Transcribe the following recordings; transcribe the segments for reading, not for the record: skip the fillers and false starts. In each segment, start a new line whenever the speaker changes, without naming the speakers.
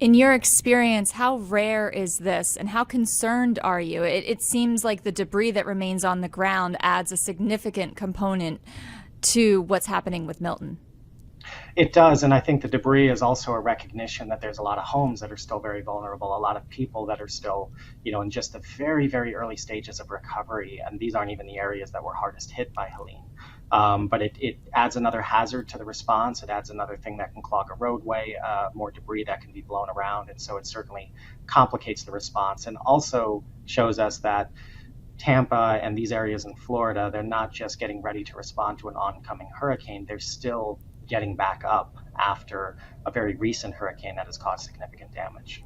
In your experience, how rare is this and how concerned are you? It seems like the debris that remains on the ground adds a significant component to what's happening with Milton.
It does, and I think the debris is also a recognition that there's a lot of homes that are still very vulnerable, a lot of people that are still, in just the very, very early stages of recovery, and these aren't even the areas that were hardest hit by Helene. But it adds another hazard to the response. It adds another thing that can clog a roadway, more debris that can be blown around, and so it certainly complicates the response and also shows us that Tampa and these areas in Florida, they're not just getting ready to respond to an oncoming hurricane, they're still getting back up after a very recent hurricane that has caused significant damage.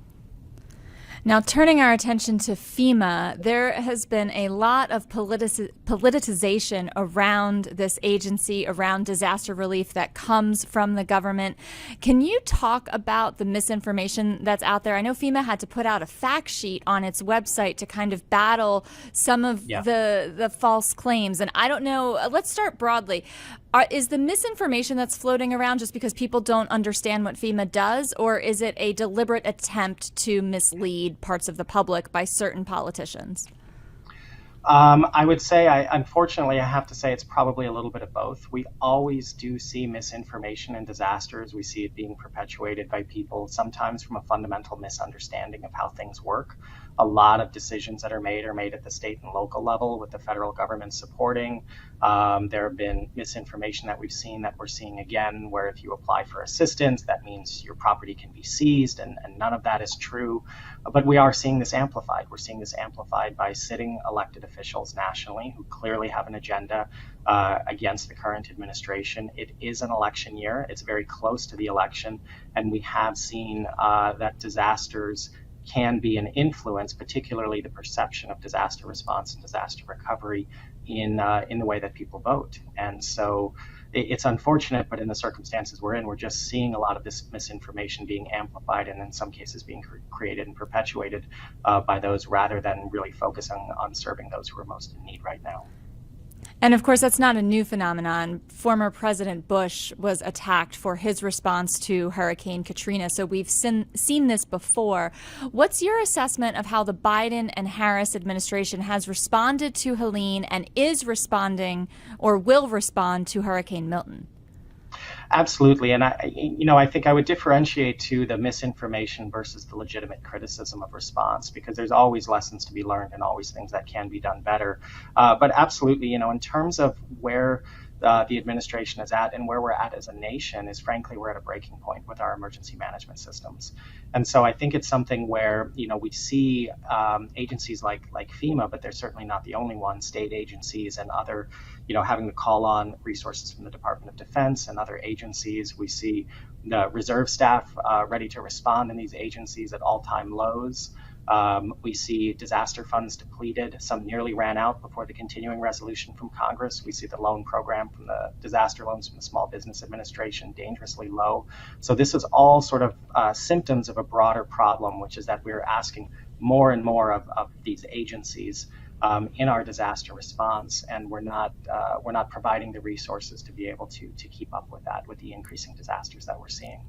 Now, turning our attention to FEMA, there has been a lot of politicization around this agency, around disaster relief that comes from the government. Can you talk about the misinformation that's out there? I know FEMA had to put out a fact sheet on its website to kind of battle some of the false claims. And I don't know, let's start broadly. Is the misinformation that's floating around just because people don't understand what FEMA does, or is it a deliberate attempt to mislead parts of the public by certain politicians?
I would say, unfortunately, I have to say it's probably a little bit of both. We always do see misinformation in disasters. We see it being perpetuated by people, sometimes from a fundamental misunderstanding of how things work. A lot of decisions that are made at the state and local level with the federal government supporting. There have been misinformation that we've seen that we're seeing again, where if you apply for assistance, that means your property can be seized, and none of that is true. But we are seeing this amplified. We're seeing this amplified by sitting elected officials nationally who clearly have an agenda against the current administration. It is an election year. It's very close to the election, and we have seen that disasters can be an influence, particularly the perception of disaster response and disaster recovery in the way that people vote. And so it's unfortunate, but in the circumstances we're in, we're just seeing a lot of this misinformation being amplified and in some cases being created and perpetuated by those rather than really focusing on serving those who are most in need right now.
And of course, that's not a new phenomenon. Former President Bush was attacked for his response to Hurricane Katrina, so we've seen this before. What's your assessment of how the Biden and Harris administration has responded to Helene and is responding or will respond to Hurricane Milton?
Absolutely, and I think I would differentiate to the misinformation versus the legitimate criticism of response, because there's always lessons to be learned and always things that can be done better. But absolutely, in terms of where the administration is at and where we're at as a nation is, frankly, we're at a breaking point with our emergency management systems. And so I think it's something where, we see agencies like FEMA, but they're certainly not the only one, state agencies and other, having to call on resources from the Department of Defense and other agencies. We see the reserve staff ready to respond in these agencies at all-time lows. We see disaster funds depleted. Some nearly ran out before the continuing resolution from Congress. We see the loan program from the disaster loans from the Small Business Administration dangerously low. So this is all sort of symptoms of a broader problem, which is that we're asking more and more of these agencies in our disaster response, and we're not providing the resources to be able to keep up with that, with the increasing disasters that we're seeing.